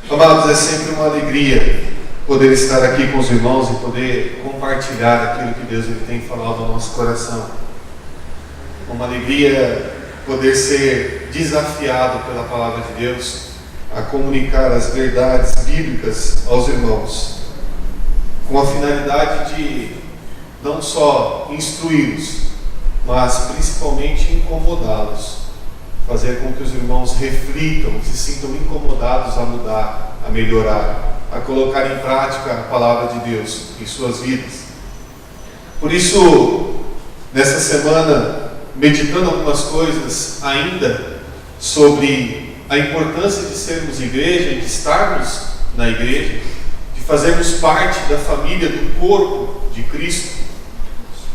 Amados, é sempre uma alegria poder estar aqui com os irmãos e poder compartilhar aquilo que Deus tem falado ao nosso coração. Uma alegria poder ser desafiado pela palavra de Deus a comunicar as verdades bíblicas aos irmãos, com a finalidade de não só instruí-los, mas principalmente incomodá-los, fazer com que os irmãos reflitam, se sintam incomodados a mudar, a melhorar, a colocar em prática a palavra de Deus em suas vidas. Por isso, nessa semana, meditando algumas coisas ainda sobre a importância de sermos igreja e de estarmos na igreja, de fazermos parte da família, do corpo de Cristo.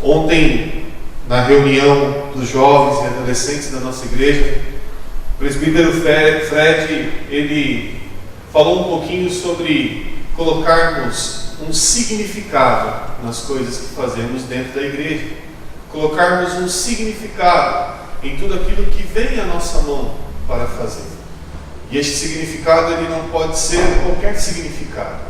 Ontem, na reunião dos jovens e adolescentes da nossa igreja, o presbítero Fred, ele falou um pouquinho sobre colocarmos um significado nas coisas que fazemos dentro da igreja, colocarmos um significado em tudo aquilo que vem à nossa mão para fazer. E este significado, ele não pode ser qualquer significado.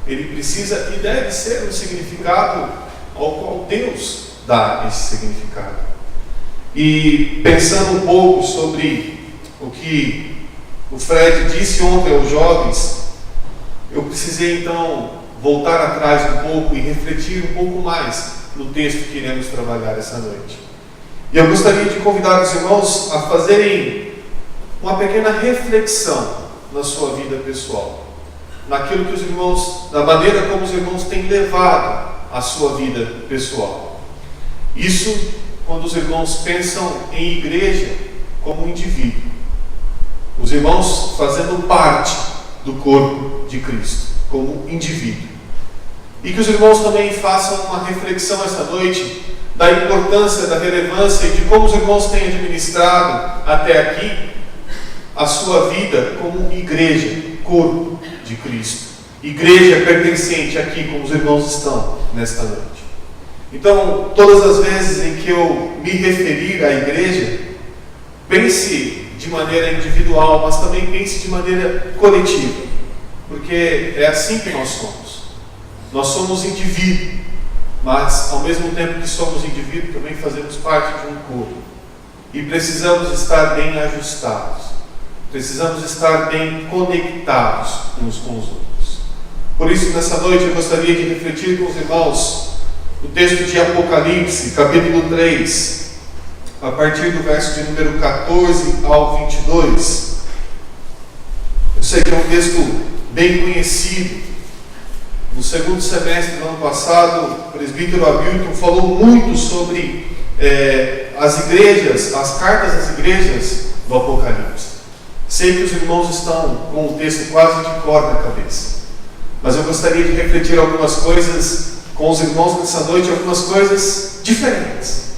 Ele precisa e deve ser um significado ao qual Deus dá esse significado. E pensando um pouco sobre o que o Fred disse ontem aos jovens, eu precisei então voltar atrás um pouco e refletir um pouco mais no texto que iremos trabalhar essa noite. E eu gostaria de convidar os irmãos a fazerem uma pequena reflexão na sua vida pessoal, naquilo que os irmãos, na maneira como os irmãos têm levado a sua vida pessoal. Isso quando os irmãos pensam em igreja como um indivíduo, os irmãos fazendo parte do corpo de Cristo como indivíduo. E que os irmãos também façam uma reflexão esta noite da importância, da relevância e de como os irmãos têm administrado até aqui a sua vida como igreja, corpo de Cristo. Igreja pertencente aqui, como os irmãos estão nesta noite. Então, todas as vezes em que eu me referir à igreja, pense de maneira individual, mas também pense de maneira coletiva, porque é assim que nós somos. Nós somos indivíduo, mas ao mesmo tempo que somos indivíduo, também fazemos parte de um corpo. E precisamos estar bem ajustados, precisamos estar bem conectados uns com os outros. Por isso, nessa noite, eu gostaria de refletir com os irmãos o texto de Apocalipse, capítulo 3, a partir do verso de número 14 ao 22. Eu sei que é um texto bem conhecido. No segundo semestre do ano passado, o presbítero Hamilton falou muito sobre as igrejas, as cartas às igrejas do Apocalipse. Sei que os irmãos estão com o texto quase de cor na cabeça, mas eu gostaria de refletir algumas coisas com os irmãos nessa noite, algumas coisas diferentes,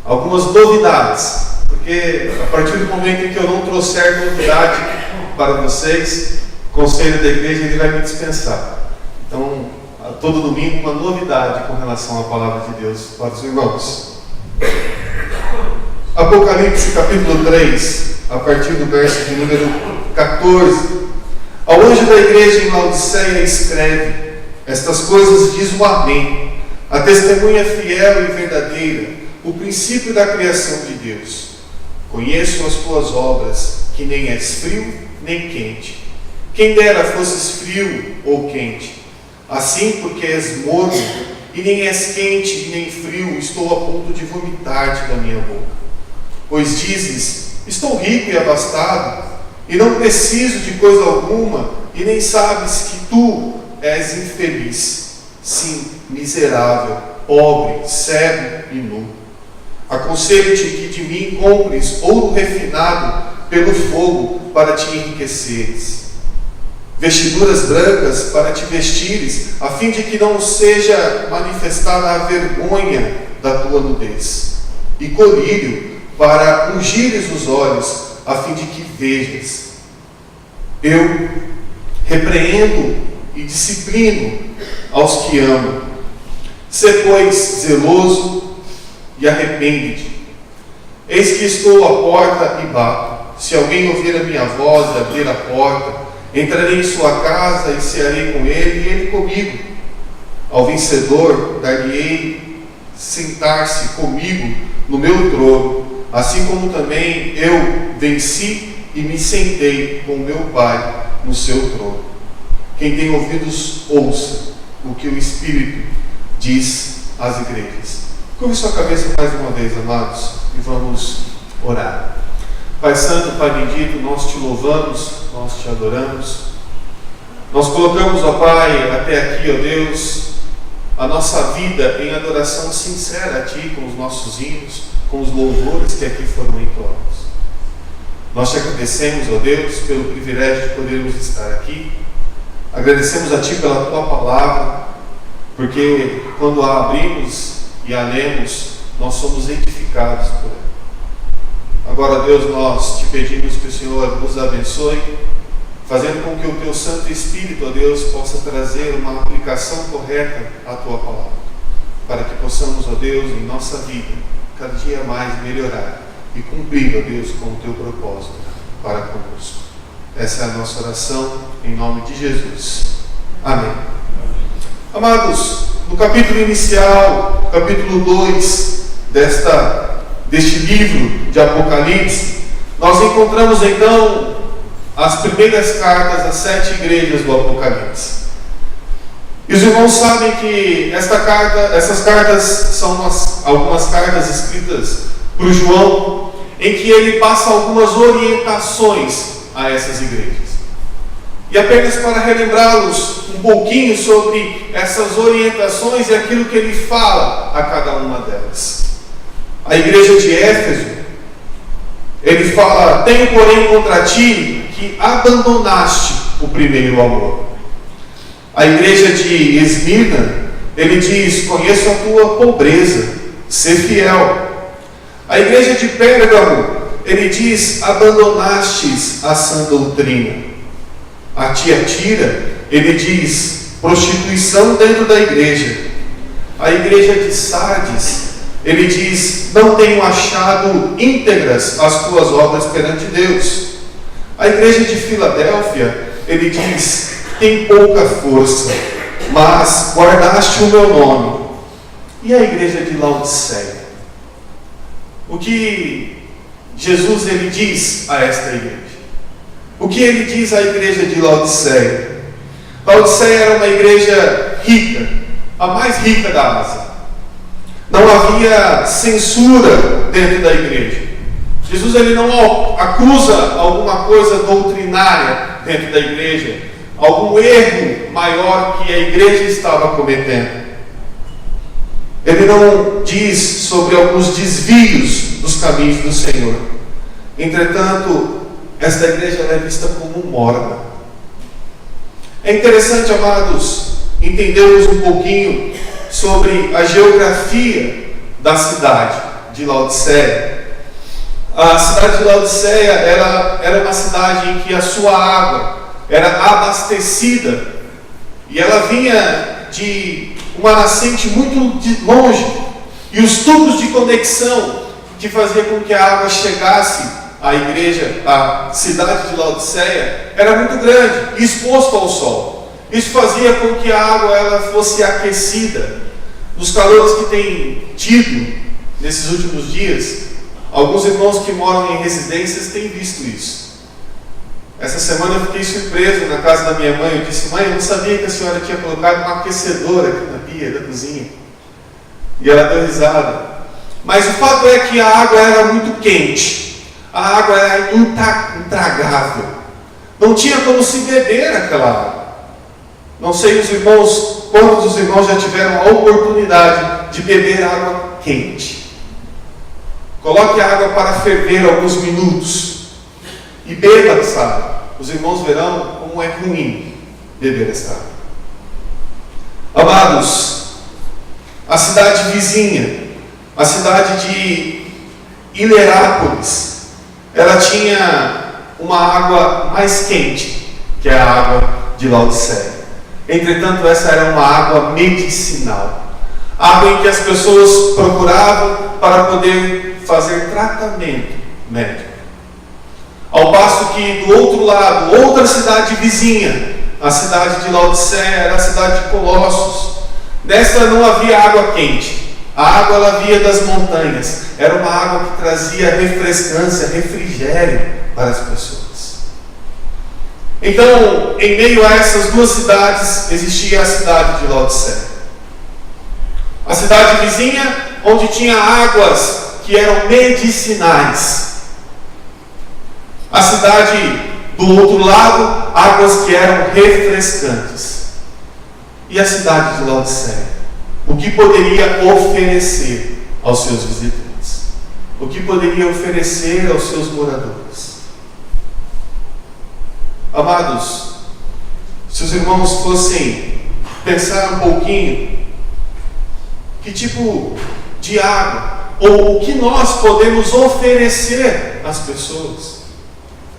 algumas novidades, porque a partir do momento em que eu não trouxer novidade para vocês, o conselho da igreja ele vai me dispensar. Então, a todo domingo, uma novidade com relação à palavra de Deus para os irmãos. Apocalipse capítulo 3, a partir do verso de número 14. Ao anjo da igreja em Laodiceia escreve: estas coisas diz o Amém, a testemunha fiel e verdadeira, o princípio da criação de Deus. Conheço as tuas obras, que nem és frio nem quente. Quem dera fosses frio ou quente. Assim, porque és morno, e nem és quente e nem frio, estou a ponto de vomitar-te da minha boca. Pois dizes: estou rico e abastado, e não preciso de coisa alguma, e nem sabes que tu és infeliz, sim, miserável, pobre, cego e nu. Aconselho-te que de mim compres ouro refinado pelo fogo para te enriqueceres, vestiduras brancas para te vestires, a fim de que não seja manifestada a vergonha da tua nudez, e colírio para ungires os olhos, a fim de que vejas. Eu repreendo e disciplino aos que amo. Sê, pois, zeloso e arrepende-te. Eis que estou à porta e bato. Se alguém ouvir a minha voz e abrir a porta, Entrarei em sua casa e cearei com ele e ele comigo. Ao vencedor dar-lhe-ei sentar-se comigo no meu trono, assim como também eu venci e me sentei com meu Pai no seu trono. Quem tem ouvidos, ouça o que o Espírito diz às igrejas. Curve sua cabeça mais uma vez, amados, e vamos orar. Pai Santo, Pai bendito, nós te louvamos, nós te adoramos. Nós colocamos, ó Pai, até aqui, ó Deus, a nossa vida em adoração sincera a Ti, com os nossos hinos, com os louvores que aqui foram entoados. Nós te agradecemos, ó Deus, pelo privilégio de podermos estar aqui. Agradecemos a Ti pela Tua palavra, porque quando a abrimos e a lemos, nós somos edificados por ela. Agora, Deus, nós te pedimos que o Senhor nos abençoe, fazendo com que o Teu Santo Espírito, ó Deus, possa trazer uma aplicação correta à Tua palavra, para que possamos, ó Deus, em nossa vida, cada dia mais melhorar e cumprir, ó Deus, com o Teu propósito para conosco. Essa é a nossa oração, em nome de Jesus. Amém. Amados, no capítulo inicial, capítulo 2 deste livro de Apocalipse, nós encontramos então as primeiras cartas às 7 igrejas do Apocalipse. E os irmãos sabem que essas cartas são algumas cartas escritas por João, em que ele passa algumas orientações a essas igrejas. E apenas para relembrá-los um pouquinho sobre essas orientações e aquilo que ele fala a cada uma delas. A igreja de Éfeso, ele fala: tenho porém contra ti que abandonaste o primeiro amor. A igreja de Esmirna, ele diz: conheço a tua pobreza, sê fiel. A igreja de Pérgamo, ele diz: abandonastes a sã doutrina. A Tiatira, ele diz: prostituição dentro da igreja. A igreja de Sardes, ele diz: não tenho achado íntegras as tuas obras perante Deus. A igreja de Filadélfia, ele diz: tem pouca força, mas guardaste o meu nome. E a igreja de Laodiceia? O que Jesus ele diz a esta igreja? O que ele diz à igreja de Laodiceia? Laodiceia era uma igreja rica, a mais rica da Ásia. Não havia censura dentro da igreja. Jesus ele não acusa alguma coisa doutrinária dentro da igreja, algum erro maior que a igreja estava cometendo. Ele não diz sobre alguns desvios dos caminhos do Senhor. Entretanto, esta igreja é vista como morna. É interessante, amados, entendermos um pouquinho sobre a geografia da cidade de Laodiceia. A cidade de Laodiceia era uma cidade em que a sua água era abastecida e ela vinha de uma nascente muito longe, e os tubos de conexão que fazia com que a água chegasse à igreja, à cidade de Laodiceia, era muito grande, exposto ao sol. Isso fazia com que a água ela fosse aquecida. Nos calores que tem tido nesses últimos dias, alguns irmãos que moram em residências têm visto isso. Essa semana eu fiquei surpreso na casa da minha mãe. Eu disse: mãe, eu não sabia que a senhora tinha colocado um aquecedor aqui na pia da cozinha. E ela deu risada. Mas o fato é que a água era muito quente. A água era intragável. Não tinha como se beber aquela água. Não sei os irmãos, quantos dos irmãos já tiveram a oportunidade de beber água quente. Coloque a água para ferver alguns minutos e beba essa água. Os irmãos verão como é ruim beber essa água. Amados, a cidade vizinha, a cidade de Hilerápolis, ela tinha uma água mais quente que a água de Laodiceia. Entretanto, essa era uma água medicinal, água em que as pessoas procuravam para poder fazer tratamento médico. Ao passo que do outro lado, outra cidade vizinha, a cidade de Laodiceia, era a cidade de Colossos. Nesta não havia água quente. A água ela vinha das montanhas. Era uma água que trazia refrescância, refrigério para as pessoas. Então, em meio a essas duas cidades, existia a cidade de Laodiceia. A cidade vizinha, onde tinha águas que eram medicinais. A cidade do outro lado, águas que eram refrescantes. E a cidade de Laodiceia? O que poderia oferecer aos seus visitantes? O que poderia oferecer aos seus moradores? Amados, se os irmãos fossem pensar um pouquinho, que tipo de água, ou o que nós podemos oferecer às pessoas,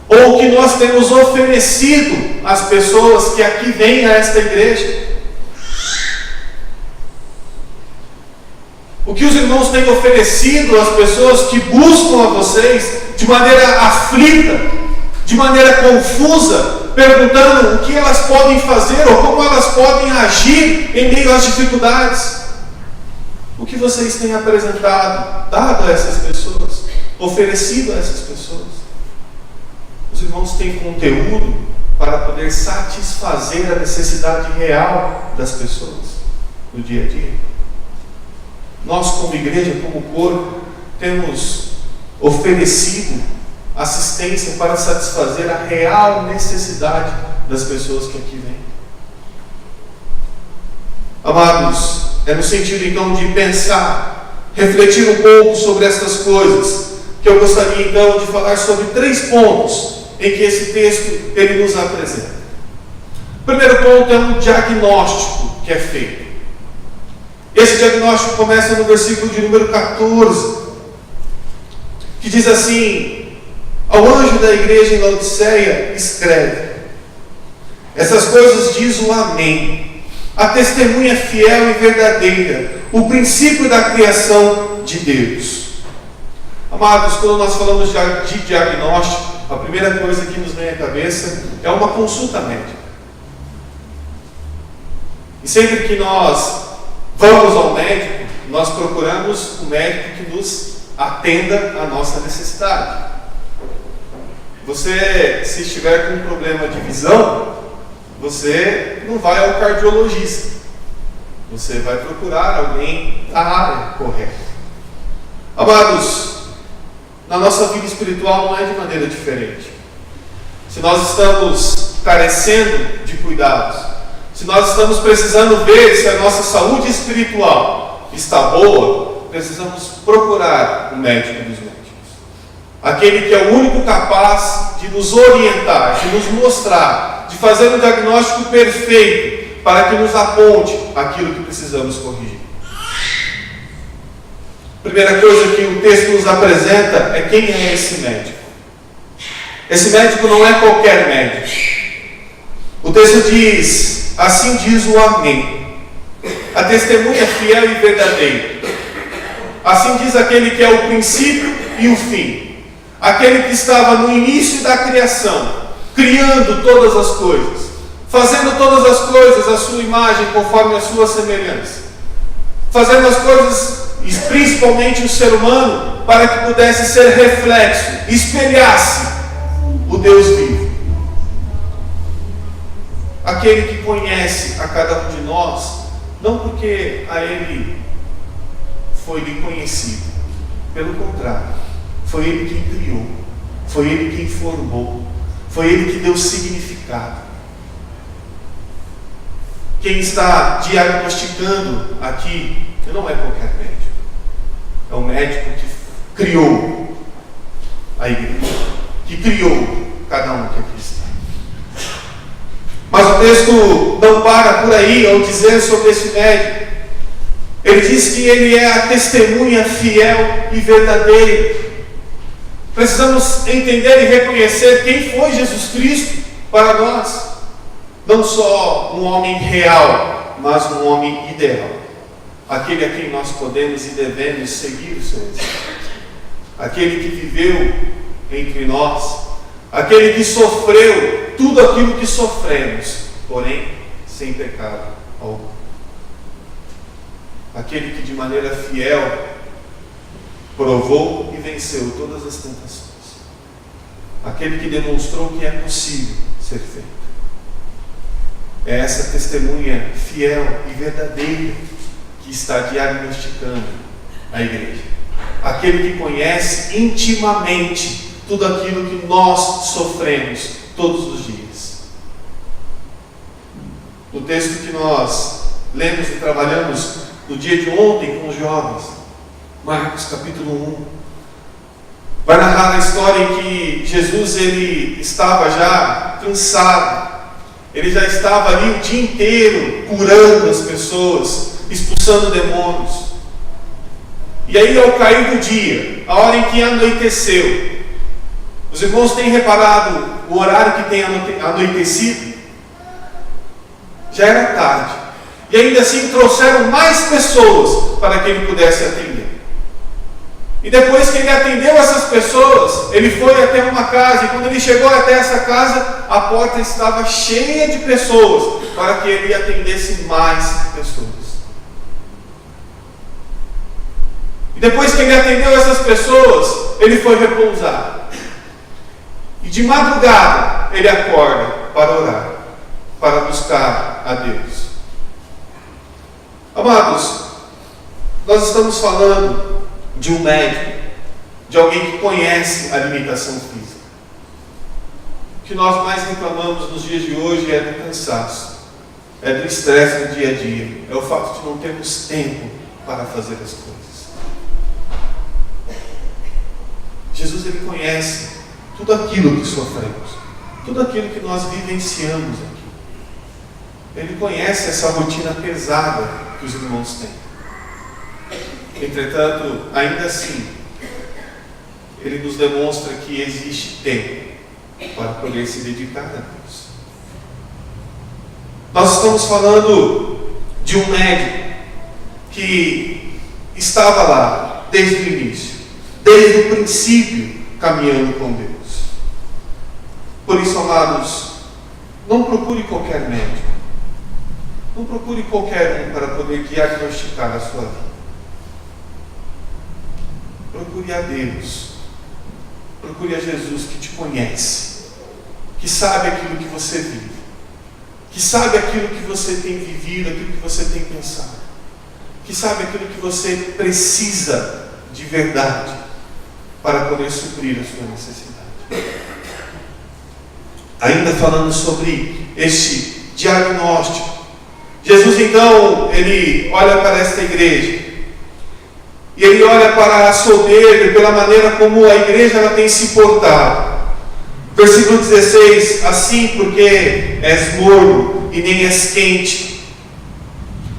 ou o que nós temos oferecido às pessoas que aqui vêm a esta igreja, o que os irmãos têm oferecido às pessoas que buscam a vocês de maneira aflita, de maneira confusa, perguntando o que elas podem fazer ou como elas podem agir em meio às dificuldades. O que vocês têm apresentado, dado a essas pessoas, oferecido a essas pessoas? Os irmãos têm conteúdo para poder satisfazer a necessidade real das pessoas no dia a dia? Nós, como igreja, como corpo, temos oferecido assistência para satisfazer a real necessidade das pessoas que aqui vêm? Amados, é no sentido então de pensar, refletir um pouco sobre estas coisas, que eu gostaria então de falar sobre 3 pontos em que esse texto ele nos apresenta. O primeiro ponto é um diagnóstico que é feito. Esse diagnóstico começa no versículo de número 14, que diz assim: ao anjo da igreja em Laodiceia escreve: essas coisas diz o Amém, a testemunha fiel e verdadeira, o princípio da criação de Deus. Amados, quando nós falamos de diagnóstico, a primeira coisa que nos vem à cabeça é uma consulta médica. E sempre que nós vamos ao médico, nós procuramos um médico que nos atenda à nossa necessidade. Você, se estiver com um problema de visão, você não vai ao cardiologista. Você vai procurar alguém da área correta. Amados, na nossa vida espiritual não é de maneira diferente. Se nós estamos carecendo de cuidados, se nós estamos precisando ver se a nossa saúde espiritual está boa, precisamos procurar o médico dos médicos. Aquele que é o único capaz de nos orientar, de nos mostrar, de fazer um diagnóstico perfeito para que nos aponte aquilo que precisamos corrigir. Primeira coisa que o texto nos apresenta é quem é esse médico. Esse médico não é qualquer médico. O texto diz: assim diz o Amém, a testemunha fiel e verdadeira. Assim diz aquele que é o princípio e o fim, aquele que estava no início da criação, criando todas as coisas, fazendo todas as coisas à sua imagem, conforme a sua semelhança, fazendo as coisas, e principalmente o ser humano, para que pudesse ser reflexo, espelhasse o Deus vivo. Aquele que conhece a cada um de nós, não porque a Ele foi-lhe conhecido, pelo contrário, foi Ele quem criou, foi Ele quem formou, foi Ele que deu significado. Quem está diagnosticando aqui não é qualquer médico, é o médico que criou a igreja, que criou cada um que aqui está. Mas o texto não para por aí ao dizer sobre esse médico. Ele diz que ele é a testemunha fiel e verdadeira. Precisamos entender e reconhecer quem foi Jesus Cristo para nós. Não só um homem real, mas um homem ideal. Aquele a quem nós podemos e devemos seguir o seu exemplo. Aquele que viveu entre nós, aquele que sofreu tudo aquilo que sofremos, porém sem pecado algum. Aquele que de maneira fiel provou e venceu todas as tentações. Aquele que demonstrou que é possível ser feito. É essa testemunha fiel e verdadeira que está diagnosticando a igreja. Aquele que conhece intimamente tudo aquilo que nós sofremos todos os dias. No texto que nós lemos e trabalhamos no dia de ontem com os jovens, Marcos capítulo 1, vai narrar a história em que Jesus ele estava já cansado. Ele já estava ali o dia inteiro curando as pessoas, expulsando demônios. E aí, ao cair do dia, a hora em que anoiteceu, os irmãos têm reparado o horário que tem anoitecido? Já era tarde. E ainda assim trouxeram mais pessoas para que ele pudesse atender. E depois que ele atendeu essas pessoas, ele foi até uma casa, e quando ele chegou até essa casa, a porta estava cheia de pessoas, para que ele atendesse mais pessoas. E depois que ele atendeu essas pessoas, ele foi repousar. E de madrugada, ele acorda para orar, para buscar a Deus. Amados, nós estamos falando de um médico, de alguém que conhece a limitação física. O que nós mais reclamamos nos dias de hoje é do cansaço, é do estresse do dia a dia, é o fato de não termos tempo para fazer as coisas. Jesus ele conhece tudo aquilo que sofremos, tudo aquilo que nós vivenciamos aqui. Ele conhece essa rotina pesada que os irmãos têm. Entretanto, ainda assim, ele nos demonstra que existe tempo para poder se dedicar a Deus. Nós estamos falando de um médico que estava lá desde o início, desde o princípio, caminhando com Deus. Por isso, amados, não procure qualquer médico, não procure qualquer um para poder diagnosticar a sua vida. Procure a Deus, procure a Jesus que te conhece, que sabe aquilo que você vive, que sabe aquilo que você tem vivido, aquilo que você tem pensado, que sabe aquilo que você precisa de verdade para poder suprir a sua necessidade. Ainda falando sobre este diagnóstico, Jesus então, ele olha para esta igreja, e ele olha para a soberba, pela maneira como a igreja ela tem se portado. Versículo 16, assim porque és morno e nem és quente,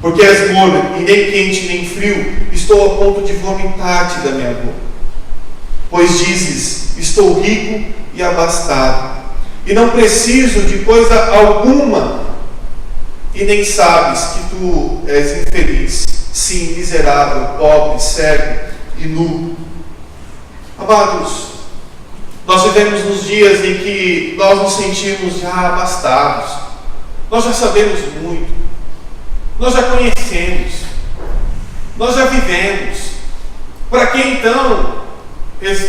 porque és morno e nem quente nem frio, estou a ponto de vomitar-te da minha boca. Pois dizes, estou rico e abastado, e não preciso de coisa alguma, e nem sabes que tu és infeliz, sim, miserável, pobre, cego e nu. Amados, nós vivemos nos dias em que nós nos sentimos já abastados, nós já sabemos muito, nós já conhecemos, nós já vivemos. Para que então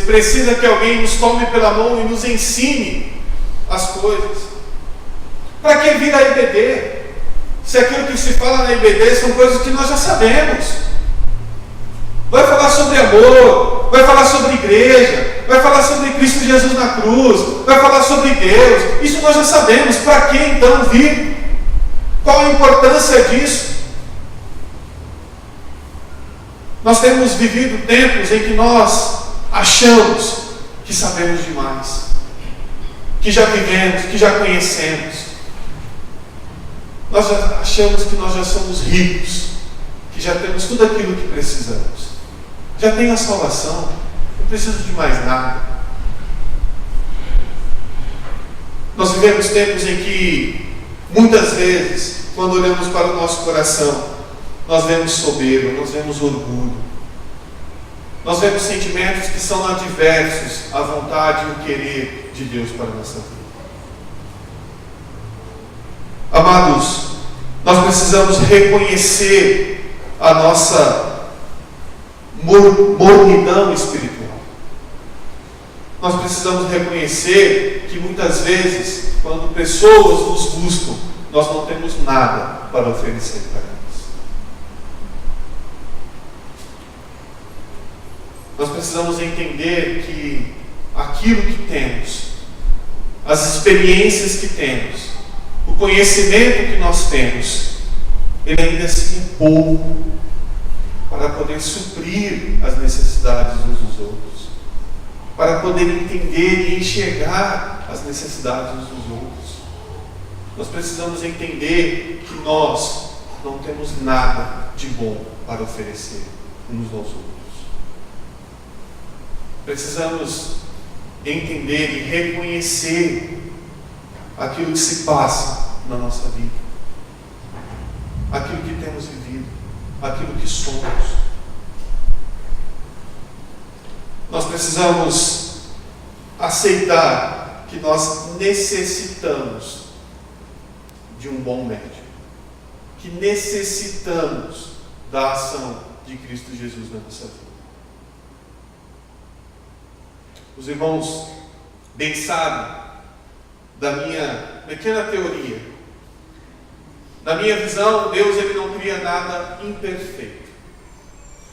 precisa que alguém nos tome pela mão e nos ensine as coisas? Para que vir a EBD? Se aquilo que se fala na EBD são coisas que nós já sabemos. Vai falar sobre amor, vai falar sobre igreja, vai falar sobre Cristo Jesus na cruz, vai falar sobre Deus. Isso nós já sabemos. Para que então vir? Qual a importância disso? Nós temos vivido tempos em que nós achamos que sabemos demais, que já vivemos, que já conhecemos. Nós já achamos que nós já somos ricos, que já temos tudo aquilo que precisamos. Já tenho a salvação, não preciso de mais nada. Nós vivemos tempos em que, muitas vezes, quando olhamos para o nosso coração, nós vemos soberba, nós vemos orgulho. Nós vemos sentimentos que são adversos à vontade e o querer de Deus para a nossa vida. Amados, nós precisamos reconhecer a nossa mornidão espiritual. Nós precisamos reconhecer que muitas vezes, quando pessoas nos buscam, nós não temos nada para oferecer para elas. Nós precisamos entender que aquilo que temos, as experiências que temos, o conhecimento que nós temos, ele ainda assim é pouco para poder suprir as necessidades uns dos outros, para poder entender e enxergar as necessidades uns dos outros. Nós precisamos entender que nós não temos nada de bom para oferecer uns aos outros. Precisamos entender e reconhecer aquilo que se passa na nossa vida, aquilo que temos vivido, aquilo que somos. Nós precisamos aceitar que nós necessitamos de um bom médico, que necessitamos da ação de Cristo Jesus na nossa vida. Os irmãos bem sabem da minha pequena teoria. Na minha visão, Deus ele não cria nada imperfeito.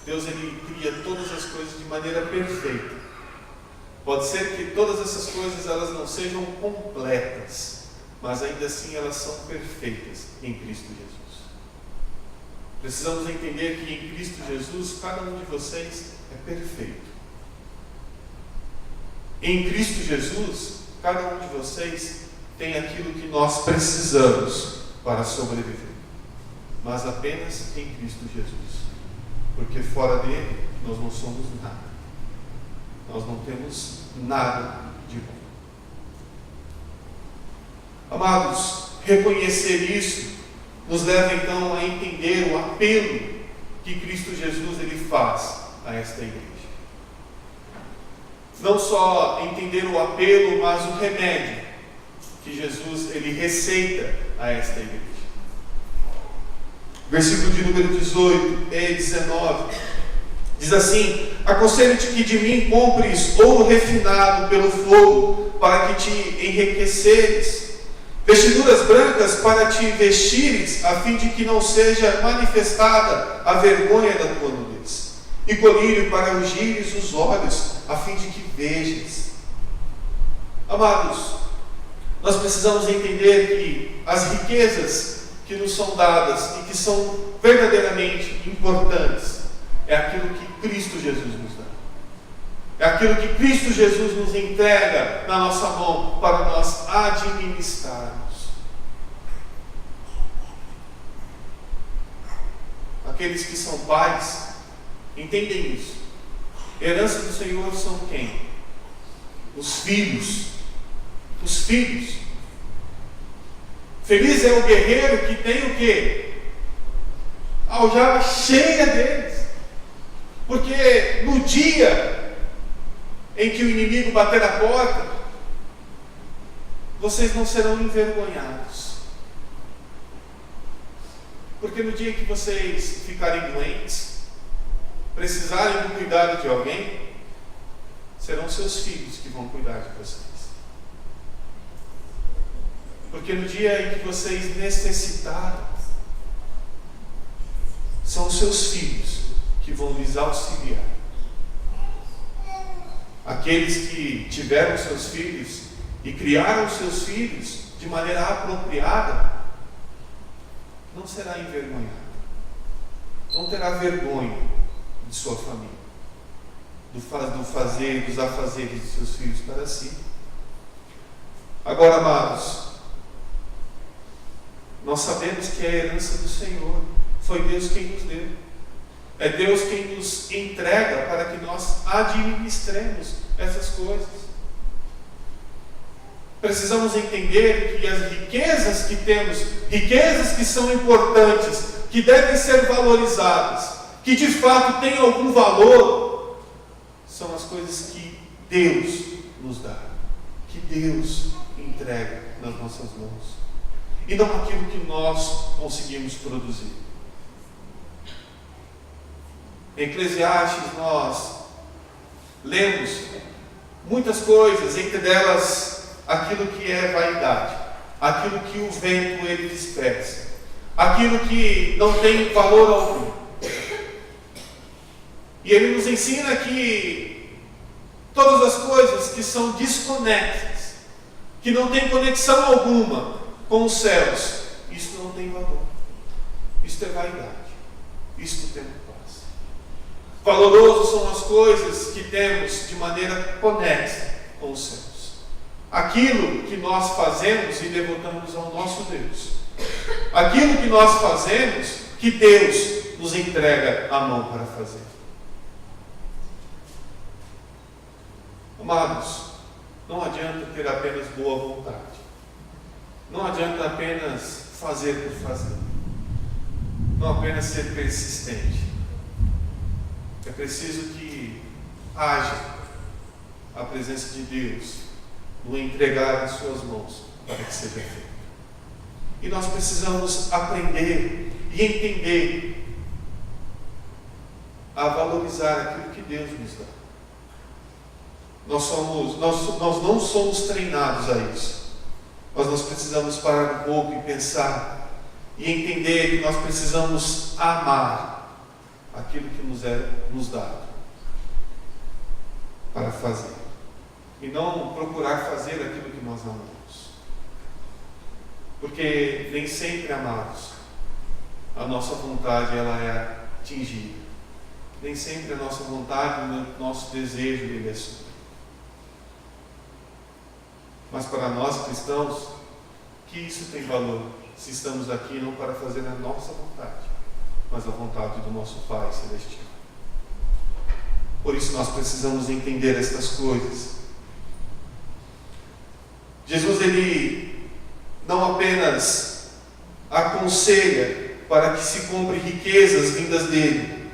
Deus ele cria todas as coisas de maneira perfeita. Pode ser que todas essas coisas elas não sejam completas, mas ainda assim elas são perfeitas em Cristo Jesus. Precisamos entender que em Cristo Jesus cada um de vocês é perfeito. Em Cristo Jesus, cada um de vocês tem aquilo que nós precisamos para sobreviver, mas apenas em Cristo Jesus, porque fora dele nós não somos nada, nós não temos nada de bom. Amados, reconhecer isso nos leva então a entender o apelo que Cristo Jesus ele faz a esta igreja. Não só entender o apelo, mas o remédio que Jesus ele receita a esta igreja. Versículo de número 18 e 19 diz assim: aconselho-te que de mim compres ouro refinado pelo fogo, para que te enriqueceres, vestiduras brancas para te vestires, a fim de que não seja manifestada a vergonha da tua nudez, e colírio para ungires os olhos, a fim de que vejas. Amados, nós precisamos entender que as riquezas que nos são dadas e que são verdadeiramente importantes é aquilo que Cristo Jesus nos dá. É aquilo que Cristo Jesus nos entrega na nossa mão para nós administrarmos. Aqueles que são pais entendem isso. Herança do Senhor são quem? Os filhos. Os filhos. Feliz é o guerreiro que tem o quê? A aljava cheia deles. Porque no dia em que o inimigo bater a porta, vocês não serão envergonhados. Porque no dia que vocês ficarem doentes, precisarem do cuidado de alguém, serão seus filhos que vão cuidar de vocês. Porque no dia em que vocês necessitarem, são os seus filhos que vão lhes auxiliar. Aqueles que tiveram seus filhos e criaram seus filhos de maneira apropriada, não será envergonhado, não terá vergonha de sua família, dos afazeres de seus filhos para si. Agora, amados, nós sabemos que é a herança do Senhor, foi Deus quem nos deu, é Deus quem nos entrega para que nós administremos essas coisas. Precisamos entender que as riquezas que temos, riquezas que são importantes, que devem ser valorizadas, que de fato têm algum valor, são as coisas que Deus nos dá, que Deus entrega nas nossas mãos, e não aquilo que nós conseguimos produzir. Em Eclesiastes nós lemos muitas coisas, entre elas aquilo que é vaidade, aquilo que o vento ele dispersa, aquilo que não tem valor algum. E ele nos ensina que todas as coisas que são desconexas, que não têm conexão alguma com os céus, isso não tem valor. Isso é vaidade. Isso não tem paz. Valoroso são as coisas que temos de maneira conexa com os céus. Aquilo que nós fazemos e devotamos ao nosso Deus. Aquilo que nós fazemos que Deus nos entrega a mão para fazer. Amados, não adianta ter apenas boa vontade. Não adianta apenas fazer por fazer. Não apenas ser persistente. É preciso que haja a presença de Deus no entregar em suas mãos para que seja feito. E nós precisamos aprender e entender a valorizar aquilo que Deus nos dá. Nós não somos treinados a isso. Mas nós precisamos parar um pouco e pensar e entender que nós precisamos amar aquilo que nos dado para fazer. E não procurar fazer aquilo que nós amamos. Porque nem sempre, amados, a nossa vontade ela é atingida. Nem sempre a nossa vontade, o nosso desejo ele é suprido. Mas para nós cristãos, que isso tem valor se estamos aqui não para fazer a nossa vontade, mas a vontade do nosso Pai Celestial. Por isso nós precisamos entender estas coisas. Jesus ele não apenas aconselha para que se compre riquezas vindas dele,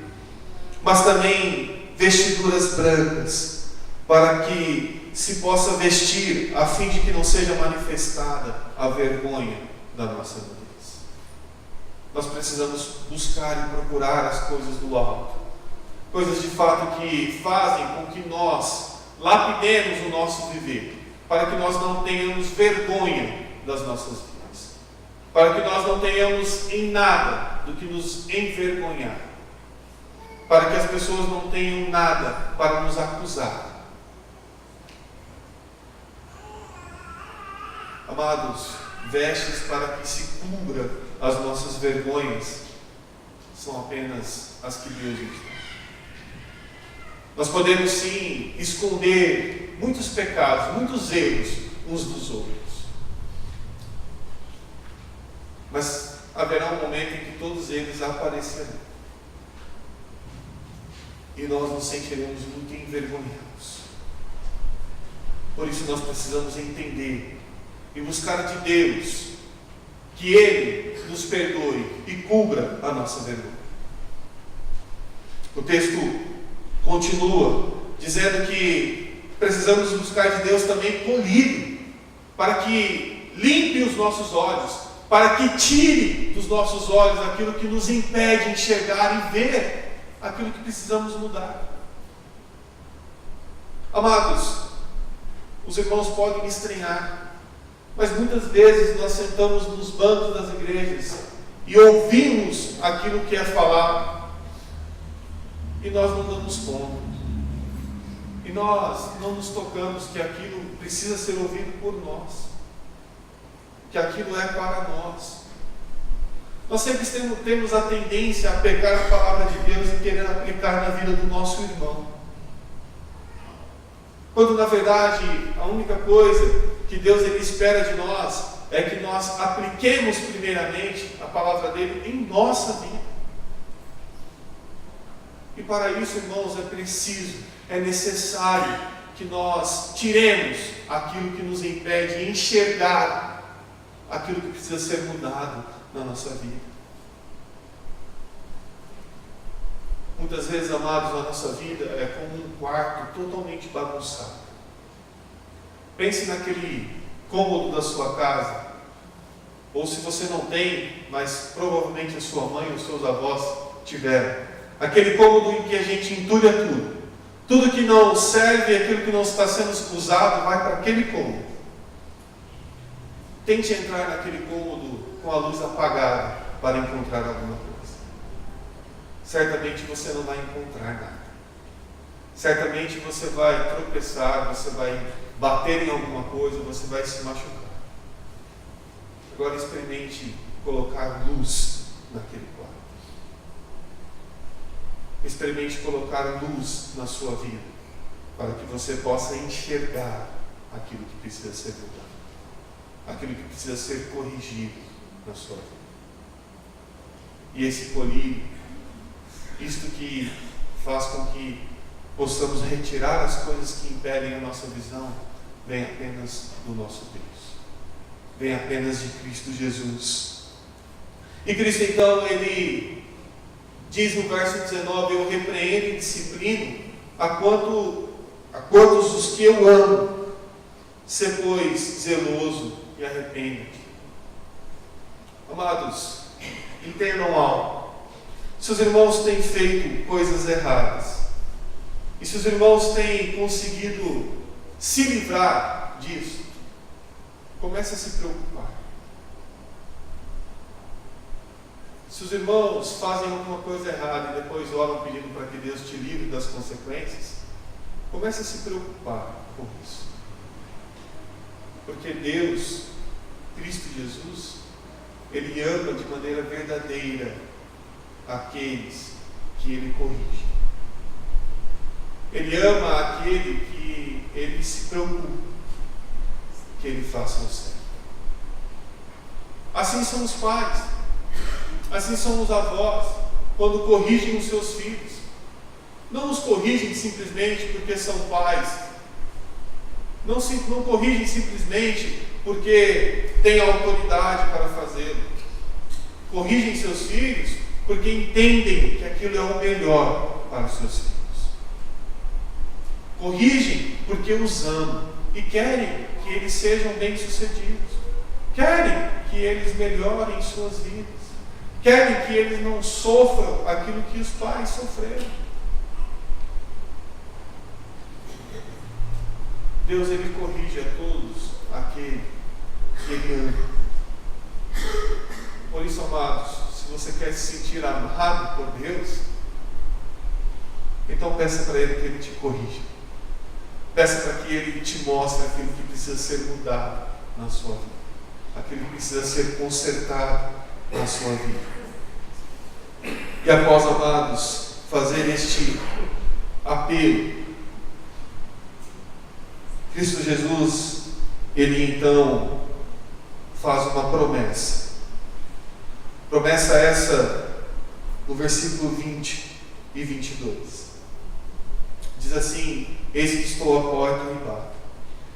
mas também vestiduras brancas para que se possa vestir, a fim de que não seja manifestada a vergonha da nossa nudez. Nós precisamos buscar e procurar as coisas do alto, coisas de fato que fazem com que nós lapidemos o nosso viver, para que nós não tenhamos vergonha das nossas vidas, para que nós não tenhamos em nada do que nos envergonhar, para que as pessoas não tenham nada para nos acusar. Amados, vestes para que se cubra as nossas vergonhas são apenas as que Deus nos dá. Nós podemos sim esconder muitos pecados, muitos erros uns dos outros. Mas haverá um momento em que todos eles aparecerão. E nós nos sentiremos muito envergonhados. Por isso nós precisamos entender e buscar de Deus que Ele nos perdoe e cubra a nossa vergonha. O texto continua dizendo que precisamos buscar de Deus também polido, para que limpe os nossos olhos, para que tire dos nossos olhos aquilo que nos impede de enxergar e ver aquilo que precisamos mudar. Amados, os irmãos podem me estranhar, mas muitas vezes nós sentamos nos bancos das igrejas e ouvimos aquilo que é falado e nós não damos conta. E nós não nos tocamos que aquilo precisa ser ouvido por nós, que aquilo é para nós. Nós sempre temos a tendência a pegar a palavra de Deus e querer aplicar na vida do nosso irmão, quando na verdade a única coisa que Deus ele espera de nós é que nós apliquemos primeiramente a palavra dele em nossa vida. E para isso, irmãos, é necessário que nós tiremos aquilo que nos impede de enxergar aquilo que precisa ser mudado na nossa vida. Muitas vezes, amados, a nossa vida é como um quarto totalmente bagunçado. Pense naquele cômodo da sua casa, ou se você não tem, mas provavelmente a sua mãe ou seus avós tiveram. Aquele cômodo em que a gente entulha tudo. Tudo que não serve, aquilo que não está sendo usado, vai para aquele cômodo. Tente entrar naquele cômodo com a luz apagada para encontrar alguma coisa. Certamente você não vai encontrar nada. Certamente você vai tropeçar, você vai bater em alguma coisa, você vai se machucar. Agora experimente colocar luz naquele quarto. Experimente colocar luz na sua vida, para que você possa enxergar aquilo que precisa ser mudado, aquilo que precisa ser corrigido na sua vida. E esse colírio, isto que faz com que possamos retirar as coisas que impedem a nossa visão, vem apenas do nosso Deus, vem apenas de Cristo Jesus. E Cristo então, Ele diz no verso 19: eu repreendo e disciplino a quantos os que eu amo, sê pois zeloso e arrependa-te. Amados, entendam algo. Se os irmãos têm feito coisas erradas, e se os irmãos têm conseguido se livrar disso, comece a se preocupar. Se os irmãos fazem alguma coisa errada e depois oram pedindo para que Deus te livre das consequências, comece a se preocupar com isso. Porque Deus, Cristo Jesus, Ele ama de maneira verdadeira aqueles que Ele corrige. Ele ama aquele que Ele se preocupa que ele faça o certo. Assim são os pais, assim são os avós, quando corrigem os seus filhos. Não os corrigem simplesmente porque são pais, não corrigem simplesmente porque têm autoridade para fazê-lo. Corrigem seus filhos porque entendem que aquilo é o melhor para os seus filhos. Corrigem porque os amam e querem que eles sejam bem-sucedidos. Querem que eles melhorem suas vidas. Querem que eles não sofram aquilo que os pais sofreram. Deus, Ele corrige a todos aquele que Ele ama. Por isso, amados, se você quer se sentir amado por Deus, então peça para Ele que Ele te corrija. Peça para que Ele te mostre aquilo que precisa ser mudado na sua vida, aquilo que precisa ser consertado na sua vida. E após, amados, fazer este apelo, Cristo Jesus, Ele então faz uma promessa. Promessa essa no versículo 20 e 22. Diz assim: eis que estou à porta e bato.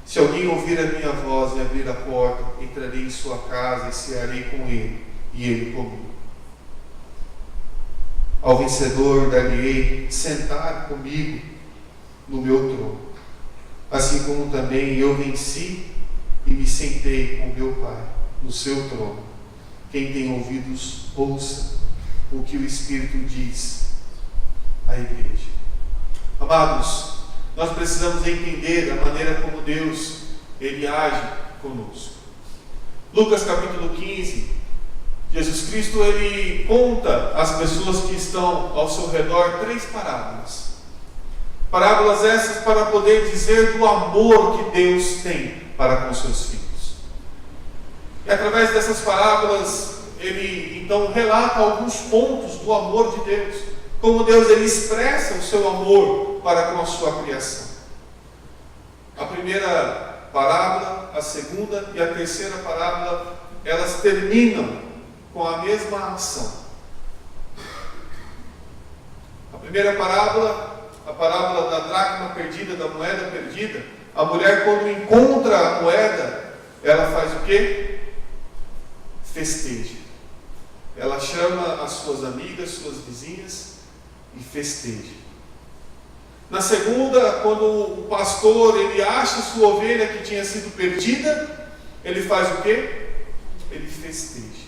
Se alguém ouvir a minha voz e abrir a porta, entrarei em sua casa e cearei com ele, e ele comigo. Ao vencedor dar-lhe-ei sentar comigo no meu trono, assim como também eu venci e me sentei com meu Pai no seu trono. Quem tem ouvidos, ouça o que o Espírito diz à igreja. Amados, nós precisamos entender a maneira como Deus, Ele age conosco. Lucas capítulo 15, Jesus Cristo, Ele conta às pessoas que estão ao seu redor 3 parábolas. Parábolas essas para poder dizer do amor que Deus tem para com seus filhos. E através dessas parábolas, Ele então relata alguns pontos do amor de Deus. Como Deus, Ele expressa o seu amor para com a sua criação. A primeira parábola, a segunda e a terceira parábola, elas terminam com a mesma ação. A primeira parábola, a parábola da dracma perdida, da moeda perdida, a mulher, quando encontra a moeda, ela faz o quê? Festeja. Ela chama as suas amigas, suas vizinhas, e festeje. Na segunda, quando o pastor ele acha sua ovelha que tinha sido perdida, ele faz o quê? Ele festeja.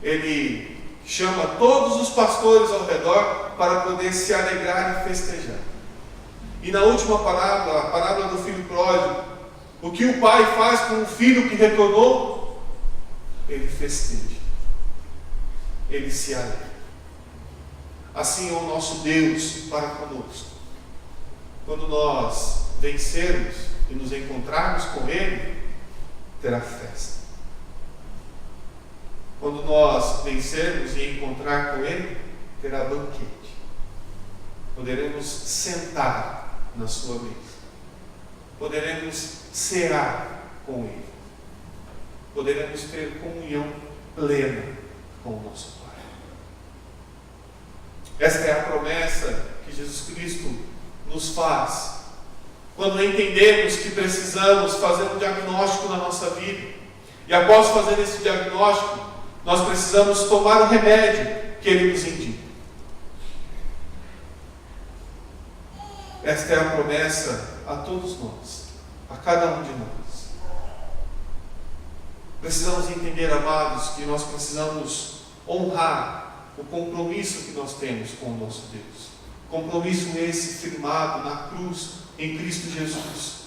Ele chama todos os pastores ao redor para poder se alegrar e festejar. E na última parábola, a parábola do filho pródigo, o que o pai faz com o filho que retornou? Ele festeja. Ele se alegra. Assim é o nosso Deus para conosco. Quando nós vencermos e nos encontrarmos com Ele, terá festa. Quando nós vencermos e encontrar com Ele, terá banquete. Poderemos sentar na sua mesa. Poderemos cear com Ele. Poderemos ter comunhão plena com o nosso Pai. Esta é a promessa que Jesus Cristo nos faz quando entendemos que precisamos fazer um diagnóstico na nossa vida. E após fazer esse diagnóstico, nós precisamos tomar o remédio que Ele nos indica. Esta é a promessa a todos nós, a cada um de nós. Precisamos entender, amados, que nós precisamos honrar o compromisso que nós temos com o nosso Deus. Compromisso esse firmado na cruz em Cristo Jesus.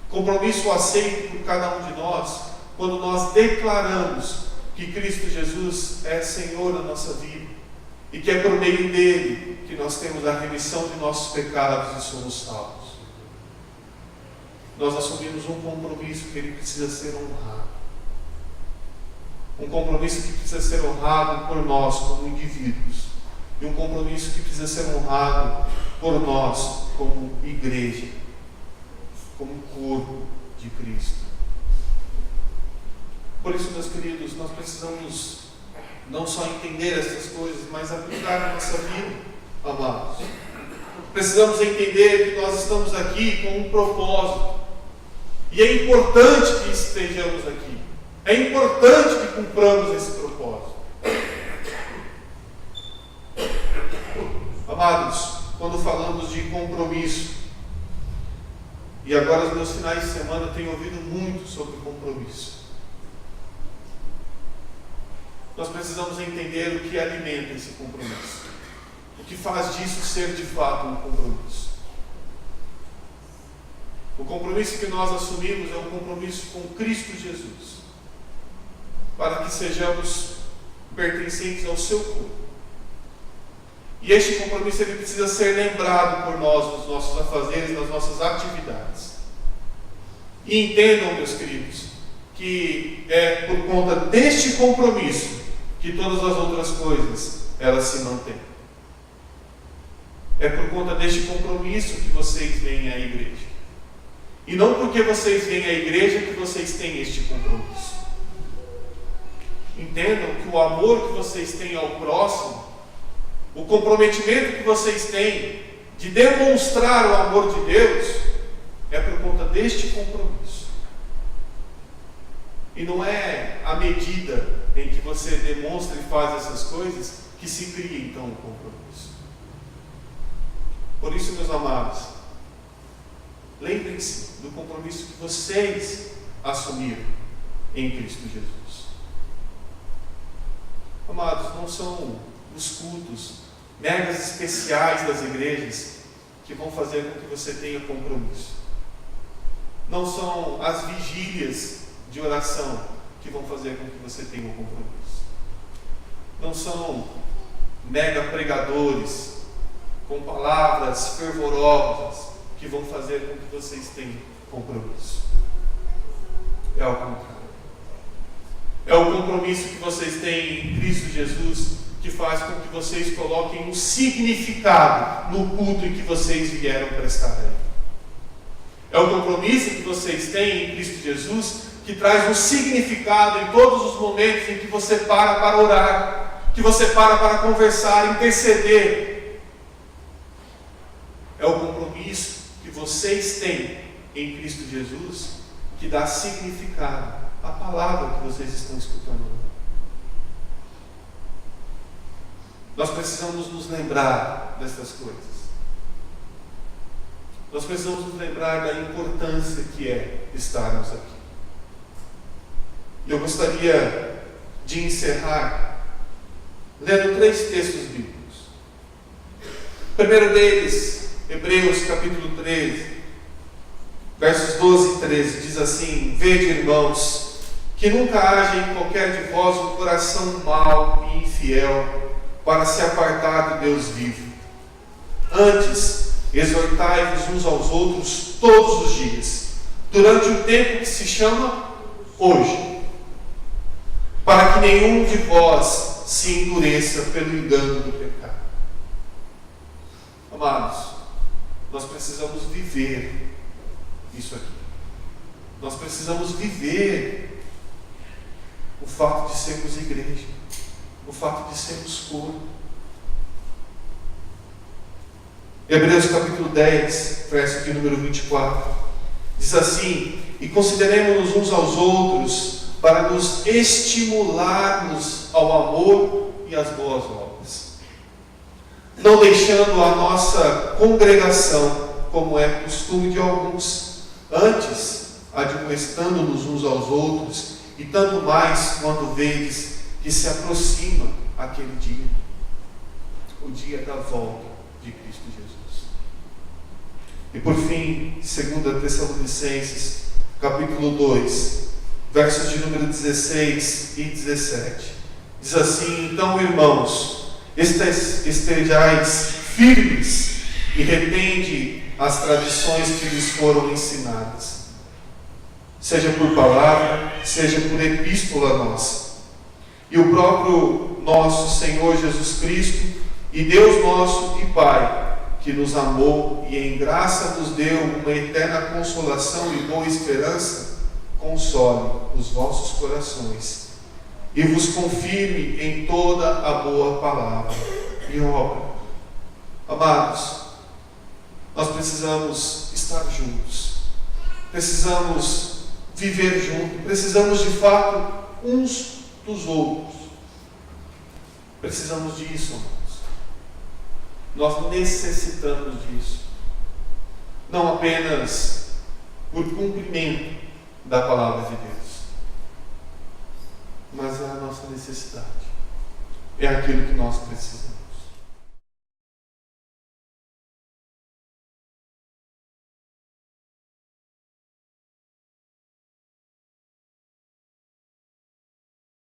Compromisso aceito por cada um de nós quando nós declaramos que Cristo Jesus é Senhor da nossa vida e que é por meio dele que nós temos a remissão de nossos pecados e somos salvos. Nós assumimos um compromisso que ele precisa ser honrado. Um compromisso que precisa ser honrado por nós como indivíduos. E um compromisso que precisa ser honrado por nós como igreja, como corpo de Cristo. Por isso, meus queridos, nós precisamos não só entender essas coisas, mas aplicar na nossa vida, amados. Precisamos entender que nós estamos aqui com um propósito. E é importante que estejamos aqui. É importante que cumpramos esse propósito. Amados, quando falamos de compromisso, e agora nos meus finais de semana eu tenho ouvido muito sobre compromisso. Nós precisamos entender o que alimenta esse compromisso. O que faz disso ser de fato um compromisso. O compromisso que nós assumimos é um compromisso com Cristo Jesus, para que sejamos pertencentes ao seu corpo. E este compromisso ele precisa ser lembrado por nós nos nossos afazeres, nas nossas atividades. E entendam, meus queridos, que é por conta deste compromisso que todas as outras coisas elas se mantêm. É por conta deste compromisso que vocês vêm à igreja. E não porque vocês vêm à igreja que vocês têm este compromisso. Entendam que o amor que vocês têm ao próximo, o comprometimento que vocês têm de demonstrar o amor de Deus, é por conta deste compromisso. E não é à medida em que você demonstra e faz essas coisas que se cria então o compromisso. Por isso, meus amados, lembrem-se do compromisso que vocês assumiram em Cristo Jesus. Amados, não são os cultos megas especiais das igrejas que vão fazer com que você tenha compromisso. Não são as vigílias de oração que vão fazer com que você tenha um compromisso. Não são mega pregadores com palavras fervorosas que vão fazer com que vocês tenham compromisso. É ao contrário. É o compromisso que vocês têm em Cristo Jesus que faz com que vocês coloquem um significado no culto em que vocês vieram prestar a Ele. É o compromisso que vocês têm em Cristo Jesus que traz um significado em todos os momentos em que você para orar, que você para conversar, interceder. É o compromisso que vocês têm em Cristo Jesus que dá significado à palavra que vocês estão escutando. Nós precisamos nos lembrar dessas coisas. Nós precisamos nos lembrar da importância que é estarmos aqui. E eu gostaria de encerrar lendo 3 textos bíblicos. O primeiro deles, Hebreus capítulo 13, versos 12 e 13, diz assim: Vede, irmãos, que nunca haja em qualquer de vós um coração mau e infiel para se apartar do Deus vivo. Antes, exortai-vos uns aos outros todos os dias, durante o tempo que se chama hoje, para que nenhum de vós se endureça pelo engano do pecado. Amados, nós precisamos viver isso aqui. Nós precisamos viver o fato de sermos igreja, o fato de sermos corpo. Hebreus capítulo 10, verso de número 24, diz assim: E consideremos-nos uns aos outros para nos estimularmos ao amor e às boas obras, não deixando a nossa congregação, como é costume de alguns, antes admoestando-nos uns aos outros, e tanto mais quando vedes que se aproxima aquele dia, o dia da volta de Cristo Jesus. E por fim, 2 Tessalonicenses, capítulo 2, versos de número 16 e 17, diz assim: Então, irmãos, estejais firmes e retende as tradições que lhes foram ensinadas, seja por palavra, seja por epístola nossa. E o próprio nosso Senhor Jesus Cristo e Deus nosso e Pai, que nos amou e em graça nos deu uma eterna consolação e boa esperança, console os vossos corações e vos confirme em toda a boa palavra e obra. Amados, nós precisamos estar juntos, precisamos viver juntos, precisamos de fato uns dos outros. Precisamos disso, amados. Nós necessitamos disso. Não apenas por cumprimento da palavra de Deus, mas é a nossa necessidade. É aquilo que nós precisamos.